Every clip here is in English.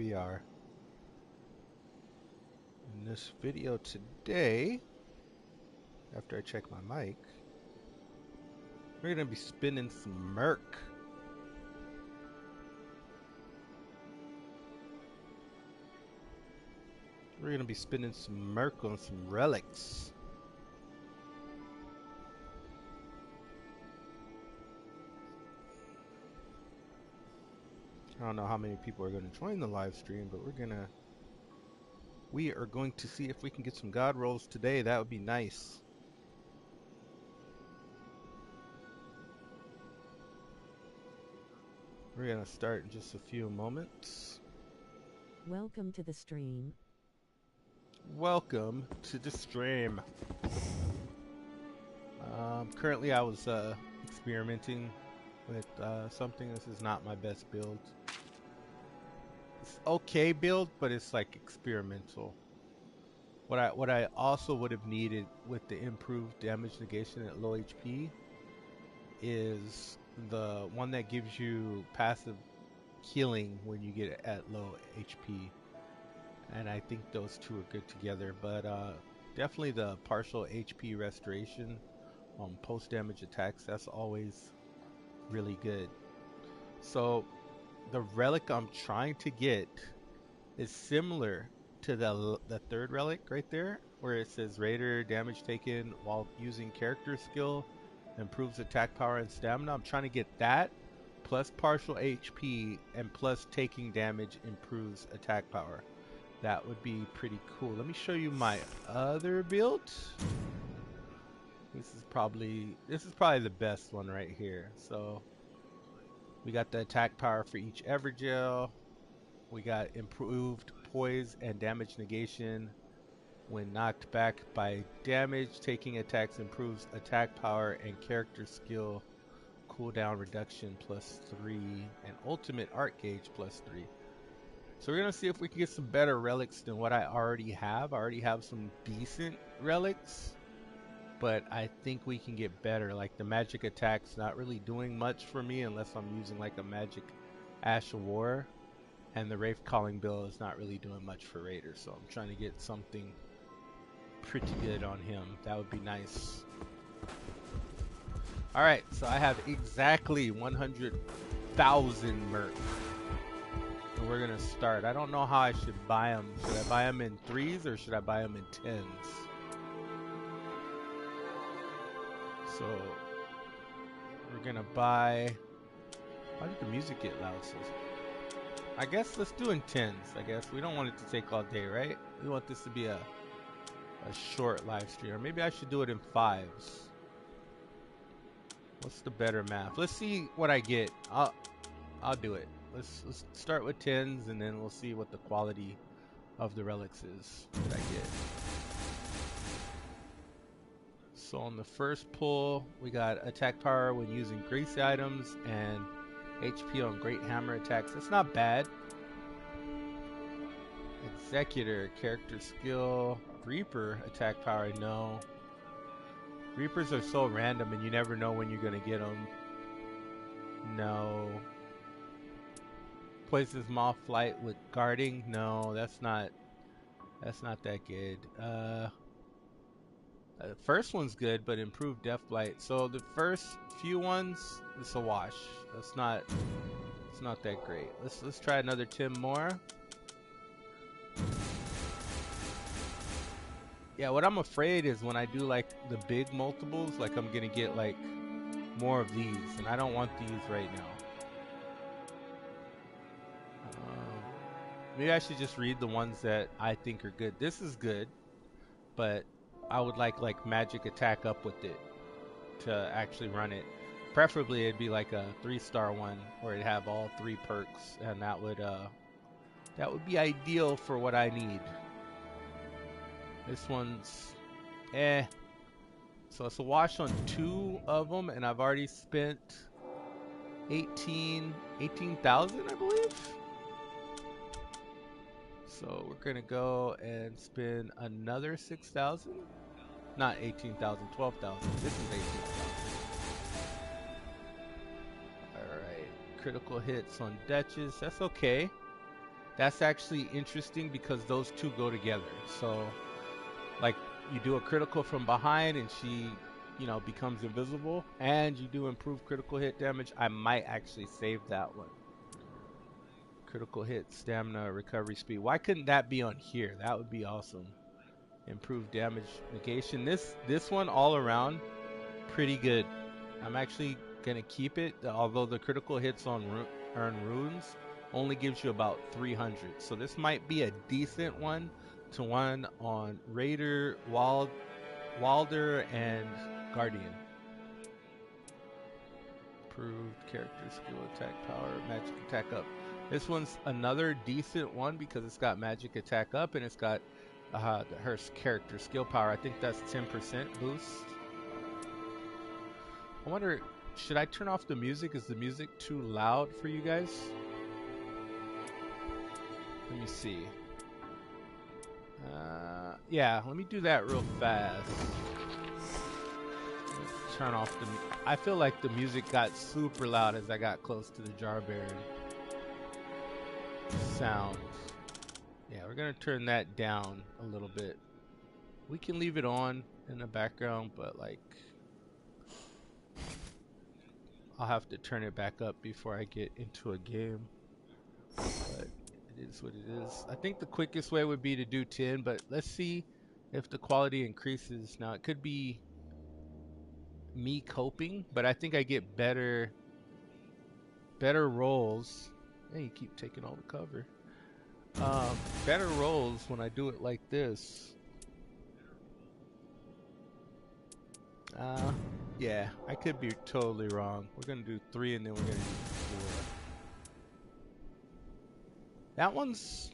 we are. In this video today, after I check my mic, we're gonna be spinning some Murk. We're gonna be spinning some Murk on some Relics. I don't know how many people are gonna join the live stream, but we are going to see if we can get some God rolls today. That would be nice. We're gonna start in just a few moments. Welcome to the stream. Welcome to the stream. Currently I was experimenting with something. This is not my best build. It's okay build, but it's like experimental. What I also would have needed with the improved damage negation at low HP is the one that gives you passive healing when you get it at low HP. And I think those two are good together, but definitely the partial HP restoration on post damage attacks, that's always really good. So the relic I'm trying to get is similar to the third relic right there, where it says Raider damage taken while using character skill improves attack power and stamina. I'm trying to get that plus partial HP and plus taking damage improves attack power. That would be pretty cool. Let me show you my other build. This is probably the best one right here. So we got the attack power for each Evergel. We got improved poise and damage negation when knocked back by damage. Taking attacks improves attack power and character skill cooldown reduction +3 and ultimate art gauge +3. So we're gonna see if we can get some better relics than what I already have. I already have some decent relics, but I think we can get better. Like the magic attack's not really doing much for me unless I'm using like a magic Ash of War, and the Wraith Calling Bill is not really doing much for Raider. So I'm trying to get something pretty good on him. That would be nice. All right, so I have exactly 100,000 Murk. So we're gonna start. I don't know how I should buy them. Should I buy them in 3s or should I buy them in 10s? So we're gonna buy. Why did the music get loud? I guess let's do in 10s. I guess we don't want it to take all day, right? We want this to be a short live stream. Or maybe I should do it in 5s. What's the better math? Let's see what I get. I'll do it. Let's start with 10s and then we'll see what the quality of the relics is that I get. So on the first pull, we got attack power when using grace items and HP on great hammer attacks. That's not bad. Executor, character skill, Reaper, attack power, no. Reapers are so random and you never know when you're gonna get them. No. Poisonous Moth Flight with guarding, no, that's not that good. The first one's good, but improved Death Blight. So the first few ones, it's a wash. It's not that great. Let's try another 10 more. Yeah, what I'm afraid is when I do like the big multiples, like I'm gonna get like more of these, and I don't want these right now. Maybe I should just read the ones that I think are good. This is good, but I would like magic attack up with it to actually run it. Preferably it'd be like a 3-star one where it'd have all 3 perks, and that would be ideal for what I need. This one's so it's a wash on 2 of them, and I've already spent 18,000 I believe. So we're gonna go and spend another 6,000. Not 18,000, 12,000. This is 18,000. Alright. Critical hits on Duchess. That's okay. That's actually interesting because those two go together. So, like, you do a critical from behind and she, becomes invisible, and you do improved critical hit damage. I might actually save that one. Critical hit, stamina, recovery speed. Why couldn't that be on here? That would be awesome. Improved damage negation. This one all around pretty good. I'm actually gonna keep it, although the critical hits on earn runes only gives you about 300. So this might be a decent one to one on Raider, Walder, and Guardian. Improved character skill, attack power, magic attack up. This one's another decent one because it's got magic attack up and it's got her character skill power. I think that's 10% boost. I wonder, should I turn off the music? Is the music too loud for you guys? Let me see. Yeah, let me do that real fast. Let's turn off the. I feel like the music got super loud as I got close to the Jar Baron sound. Yeah, we're gonna turn that down a little bit. We can leave it on in the background, but like, I'll have to turn it back up before I get into a game. But it is what it is. I think the quickest way would be to do 10, but let's see if the quality increases. Now, it could be me coping, but I think I get better rolls. Hey, you keep taking all the cover. Better rolls when I do it like this. Yeah, I could be totally wrong. We're gonna do 3 and then we're gonna do 4. That one's,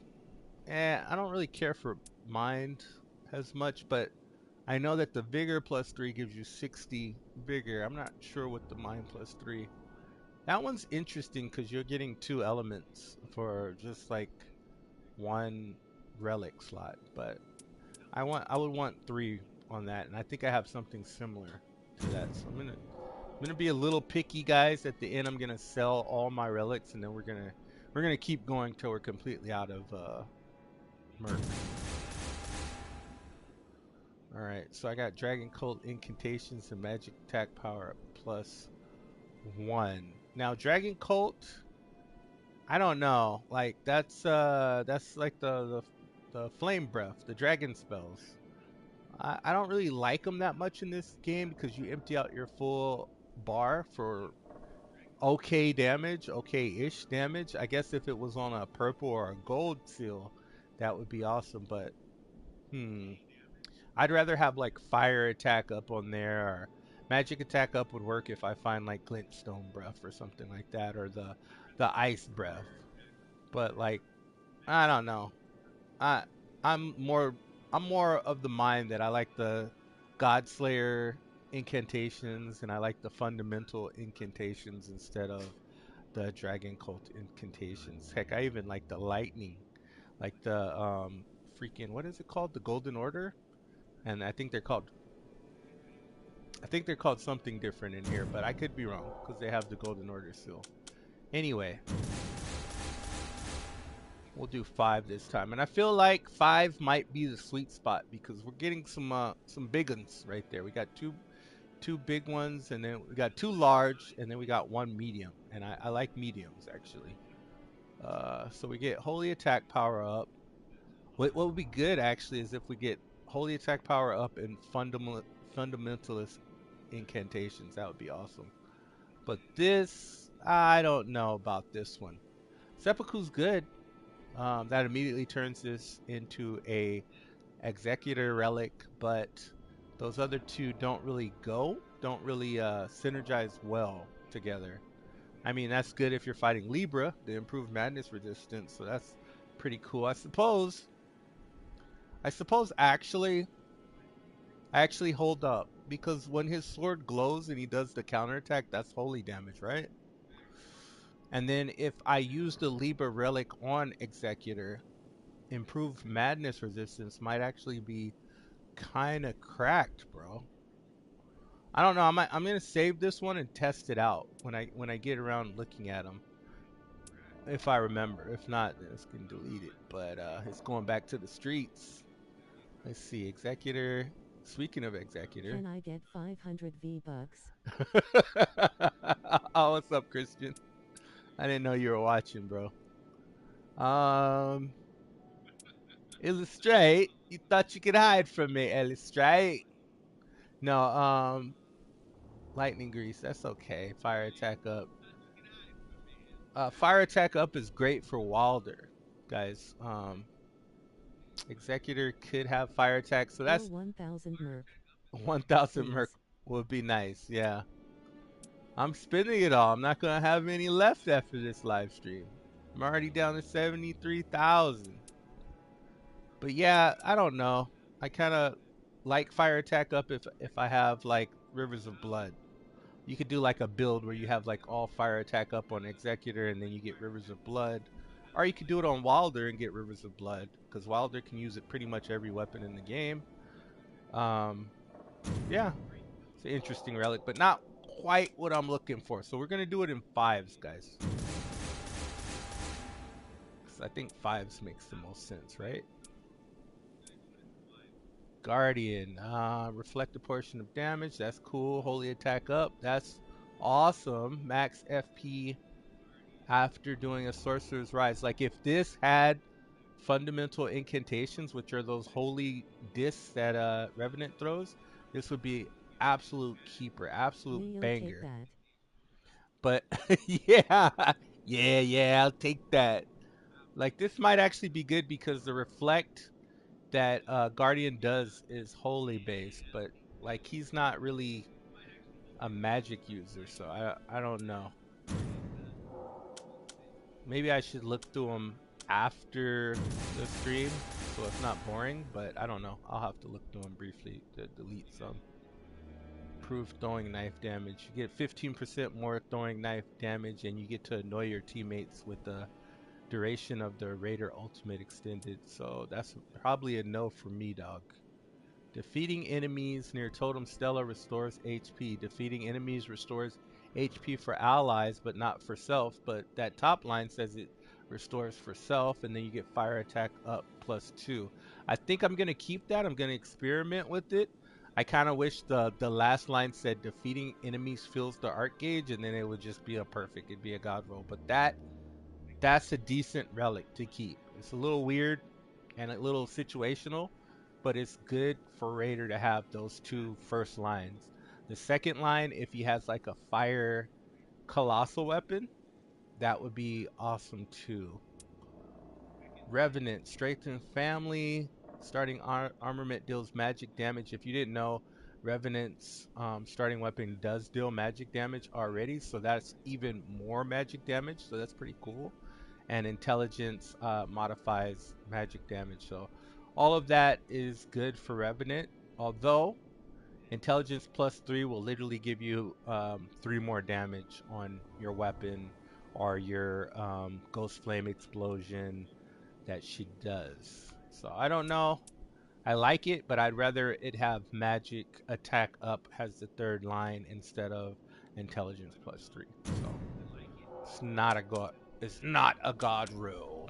I don't really care for mind as much, but I know that the vigor plus 3 gives you 60 vigor. I'm not sure what the mind plus 3. That one's interesting because you're getting 2 elements for just like 1 relic slot, but I would want 3 on that, and I think I have something similar to that. So I'm gonna be a little picky, guys. At the end, I'm gonna sell all my relics, and then we're gonna keep going till we're completely out of Murk. All right, so I got Dragon Cult incantations and magic attack power plus 1. Now Dragon Cult, I don't know. Like that's like the flame breath, the dragon spells. I don't really like them that much in this game because you empty out your full bar for okay damage, okay-ish damage. I guess if it was on a purple or a gold seal, that would be awesome. But I'd rather have like fire attack up on there, or magic attack up would work if I find like glintstone breath or something like that, or the ice breath. But like, I don't know. I I'm more of the mind that I like the Godslayer incantations and I like the fundamental incantations instead of the Dragon Cult incantations. Heck, I even like the lightning, like the freaking, what is it called? The Golden Order? And I think they're called something different in here, but I could be wrong because they have the Golden Order seal. Anyway, we'll do 5 this time, and I feel like 5 might be the sweet spot because we're getting some big ones right there. We got two big ones, and then we got 2 large, and then we got 1 medium, and I like mediums actually. So we get holy attack power up. What would be good actually is if we get holy attack power up and fundamentalist incantations. That would be awesome. But this, I don't know about this one. Seppuku's good. That immediately turns this into a executor relic, but those other 2 don't really synergize well together. I mean, that's good if you're fighting Libra, the improved madness resistance, so that's pretty cool. I suppose actually, I actually hold up because when his sword glows and he does the counterattack, that's holy damage, right? And then if I use the Libra relic on Executor, improved madness resistance might actually be kind of cracked, bro. I don't know. I'm gonna save this one and test it out when I get around looking at them. if I remember. If not, then it's gonna delete it. But it's going back to the streets. Let's see, Executor. Speaking of Executor. Can I get 500 V-Bucks? Oh, what's up, Christian? I didn't know you were watching, bro. Illustrate. You thought you could hide from me, Illustrate. No, lightning grease. That's okay. Fire attack up. Fire attack up is great for Wilder, guys. Executor could have fire attack, so Or that's 1,000 Murk, 1,000 Merc please. would be nice. Yeah, I'm spending it all. I'm not gonna have any left after this live stream. I'm already down to 73,000. But yeah, I don't know. I kind of like fire attack up if I have like Rivers of Blood. You could do like a build where you have like all fire attack up on Executor and then you get Rivers of Blood. Or you could do it on Wilder and get Rivers of Blood because Wilder can use it pretty much every weapon in the game. Um, yeah, it's an interesting relic, but not quite what I'm looking for. So we're gonna do it in fives, guys. 'Cause I think fives makes the most sense, right? Guardian, reflect a portion of damage. That's cool. Holy attack up. That's awesome. Max FP after doing a sorcerer's rise. Like if this had fundamental incantations, which are those holy discs that Revenant throws, this would be absolute keeper, absolute Leo, take banger. that. But yeah, yeah, I'll take that. Like this might actually be good because the reflect that Guardian does is holy based, but like he's not really a magic user, so I don't know. Maybe I should look through them after the stream so it's not boring, but I don't know. I'll have to look through them briefly to delete some. Proof throwing knife damage. You get 15% more throwing knife damage and you get to annoy your teammates with the duration of the Raider ultimate extended. So that's probably a no for me, dog. Defeating enemies near Totem Stella restores HP. Defeating enemies restores HP for allies, but not for self. But that top line says it restores for self, and then you get fire attack up +2. I think I'm going to keep that. I'm going to experiment with it. I kind of wish the last line said defeating enemies fills the art gauge, and then it would just be a perfect. It'd be a god roll. But that's a decent relic to keep. It's a little weird and a little situational, but it's good for Raider to have those two first lines. The second line, if he has like a fire colossal weapon, that would be awesome too. Revenant, strengthen family. Starting armament deals magic damage. If you didn't know, Revenant's starting weapon does deal magic damage already, so that's even more magic damage, so that's pretty cool. And intelligence modifies magic damage. So all of that is good for Revenant. Although intelligence +3 will literally give you 3 more damage on your weapon or your ghost flame explosion that she does. So I don't know. I like it, but I'd rather it have magic attack up as the third line instead of intelligence +3. So it's not a god. It's not a god rule.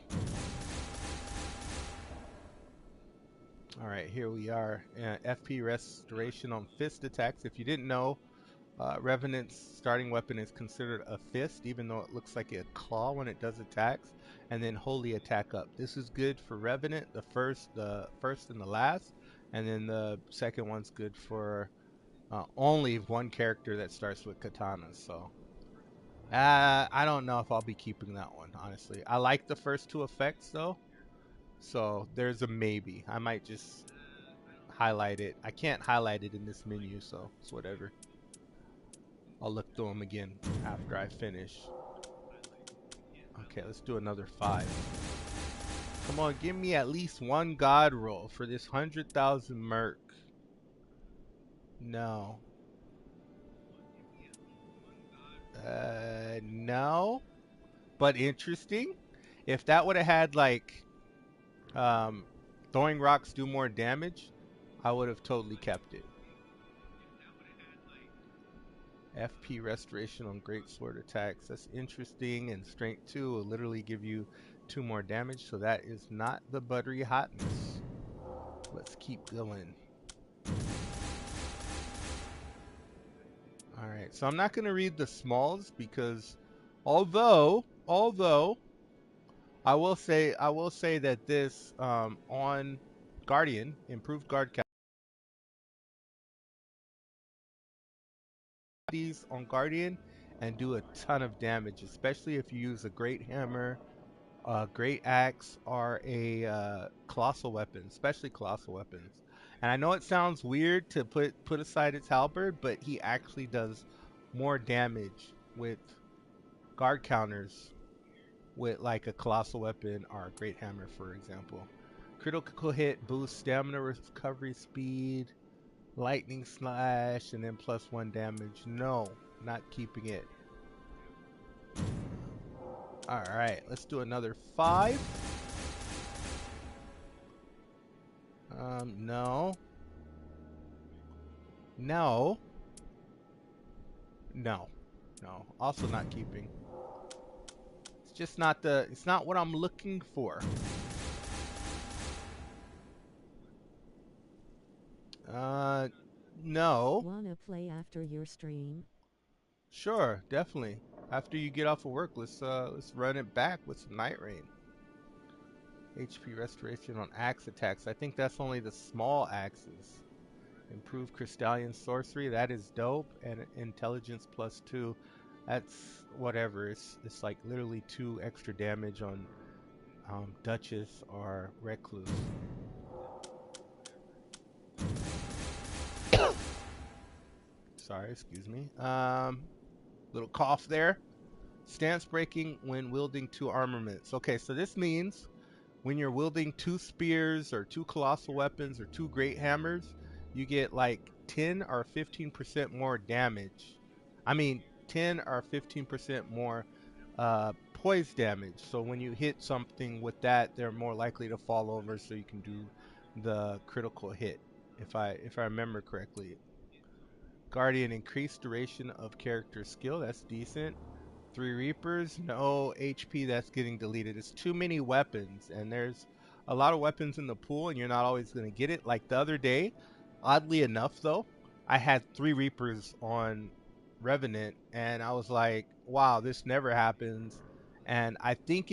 All right, here we are. FP restoration on fist attacks. If you didn't know, Revenant's starting weapon is considered a fist, even though it looks like a claw when it does attacks. And then holy attack up. This is good for Revenant, the first and the last. And then the second one's good for only one character that starts with katanas. So I don't know if I'll be keeping that one, honestly. I like the first two effects though. So there's a maybe. I might just highlight it. I can't highlight it in this menu, so it's whatever. I'll look through them again after I finish. Okay, let's do another 5. Come on, give me at least one god roll for this 100,000 Murk. No. No. But interesting. If that would have had like throwing rocks do more damage, I would have totally kept it. FP restoration on great sword attacks. That's interesting. And strength 2 will literally give you 2 more damage. So that is not the buttery hotness. Let's keep going. Alright, so I'm not going to read the smalls because although I will say that this on Guardian, improved guard count, these on Guardian and do a ton of damage, especially if you use a great hammer, a great axe, or a colossal weapon, especially colossal weapons. And I know it sounds weird to put aside its halberd, but he actually does more damage with guard counters with like a colossal weapon or a great hammer, for example. Critical hit boosts stamina recovery speed, lightning slash, and then +1 damage. No, not keeping it. Alright, let's do another 5. No. No. No. No. Also not keeping. It's just not it's not what I'm looking for. No. Wanna play after your stream? Sure, definitely. After you get off of work, let's run it back with some Nightreign. HP restoration on axe attacks. I think that's only the small axes. Improved crystalline sorcery. That is dope. And intelligence +2. That's whatever. It's like literally 2 extra damage on Duchess or Recluse. Sorry, excuse me. Little cough there. Stance breaking when wielding 2 armaments. Okay, so this means when you're wielding 2 spears or 2 colossal weapons or 2 great hammers, you get like 10 or 15% more damage. I mean, 10 or 15% more poise damage. So when you hit something with that, they're more likely to fall over, so you can do the critical hit. If I remember correctly. Guardian, increased duration of character skill. That's decent. 3 Reapers, no HP, that's getting deleted. It's too many weapons, and there's a lot of weapons in the pool, and you're not always going to get it. Like the other day, oddly enough, though, I had 3 Reapers on Revenant, and I was like, wow, this never happens. And I think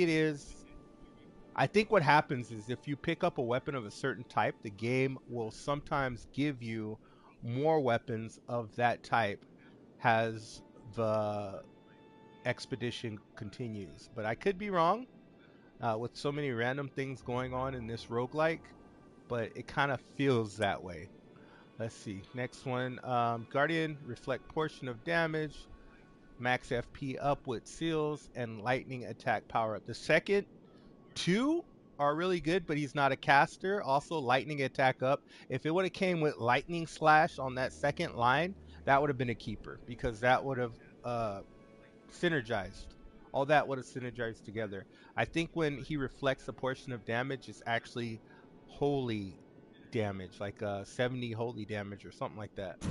what happens is if you pick up a weapon of a certain type, the game will sometimes give you more weapons of that type as the expedition continues. But I could be wrong with so many random things going on in this roguelike, but it kind of feels that way. Let's see. Next one. Guardian, reflect portion of damage, max FP up with seals, and lightning attack power up. The second 2 are really good, but he's not a caster. Also, lightning attack up. If it would have came with lightning slash on that second line, that would have been a keeper because that would have synergized. All that would have synergized together. I think when he reflects a portion of damage, it's actually holy damage, like 70 holy damage or something like that.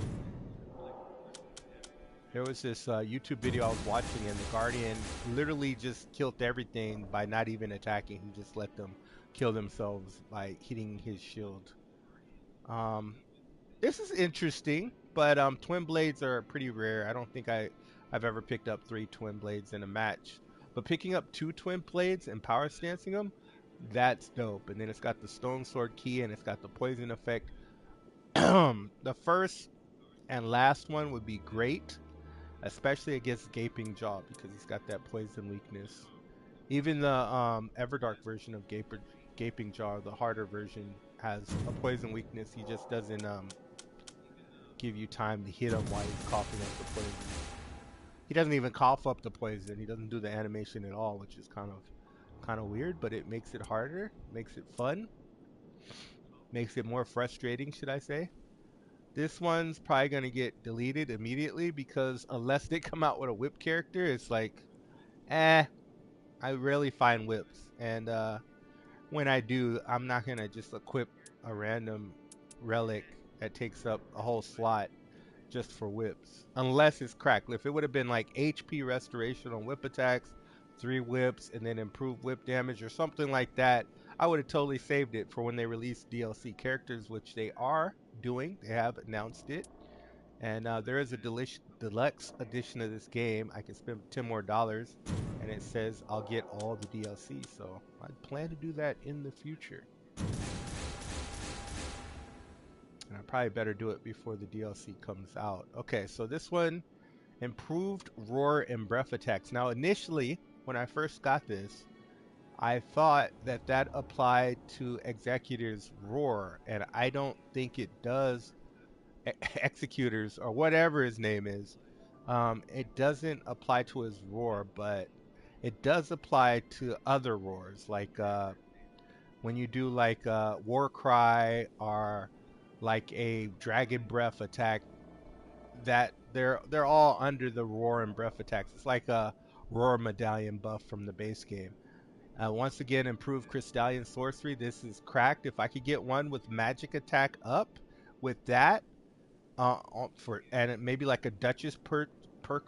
There was this YouTube video I was watching, and the Guardian literally just killed everything by not even attacking. He just let them kill themselves by hitting his shield. Um, this is interesting, but twin blades are pretty rare. I don't think I've ever picked up 3 twin blades in a match. But picking up 2 twin blades and power stancing them, that's dope. And then it's got the stone sword key, and it's got the poison effect. The first and last one would be great, especially against Gaping Jaw, because he's got that poison weakness. Even the Everdark version of Gaping Jaw, the harder version, has a poison weakness. He just doesn't give you time to hit him while he's coughing up the poison. He doesn't even cough up the poison. He doesn't do the animation at all, which is kind of weird, but it makes it harder, makes it fun, makes it more frustrating, should I say. This one's probably going to get deleted immediately because unless they come out with a whip character, it's like, I rarely find whips. And when I do, I'm not going to just equip a random relic that takes up a whole slot just for whips, unless it's cracked. If it would have been like HP restoration on whip attacks, 3 whips, and then improved whip damage or something like that, I would have totally saved it for when they release DLC characters, which they are doing. They have announced it. And there is a deluxe edition of this game. I can spend $10 more, and it says I'll get all the DLC. So I plan to do that in the future. And I probably better do it before the DLC comes out. Okay, so this one, improved roar and breath attacks. Now, initially, when I first got this, I thought that that applied to Executor's roar, and I don't think it does. Executors or whatever his name is. It doesn't apply to his roar, but it does apply to other roars, like when you do like war cry or like a dragon breath attack. That they're all under the roar and breath attacks. It's like a roar medallion buff from the base game. Once again, improved Crystallion sorcery. This is cracked. If I could get one with magic attack up with that, for and maybe like a Duchess perk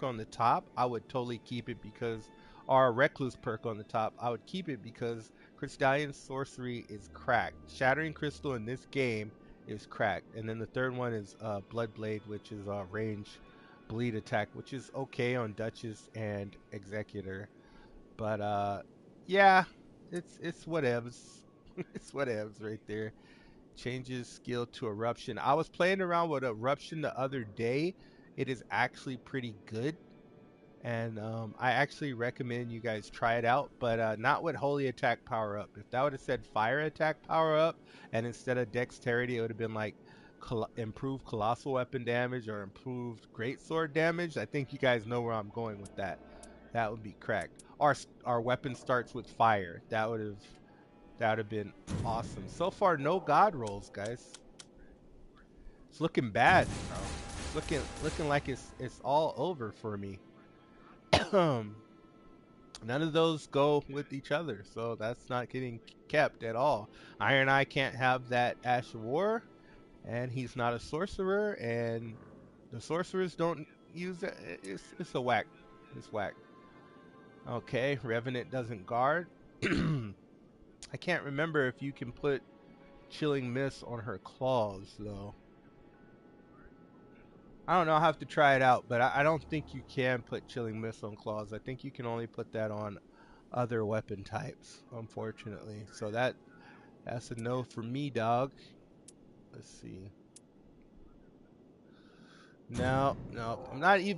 on the top, I would totally keep it because, or a Recluse perk on the top, I would keep it because Crystallion sorcery is cracked. Shattering Crystal in this game is cracked, and then the third one is Blood Blade, which is a range bleed attack, which is okay on Duchess and Executor, but yeah, it's whatevs. It's whatevs right there. Changes skill to eruption. I was playing around with eruption the other day. It is actually pretty good, and I actually recommend you guys try it out, but not with holy attack power up. If that would have said fire attack power up, and instead of dexterity, it would have been like improved colossal weapon damage or improved greatsword damage. I think you guys know where I'm going with that. That would be cracked. Our weapon starts with fire. That would have been awesome. So far, no god rolls, guys. It's looking bad, bro. It's looking like it's all over for me. None of those go with each other, so that's not getting kept at all. Iron Eye can't have that Ash of War, and he's not a sorcerer, and the sorcerers don't use it. It's a whack. It's whack. Okay, Revenant doesn't guard. I can't remember if you can put Chilling Mist on her claws, though. I don't know. I'll have to try it out, but I don't think you can put Chilling Mist on claws. I think you can only put that on other weapon types, unfortunately. So that's a no for me, dog. Let's see. No, no, I'm not even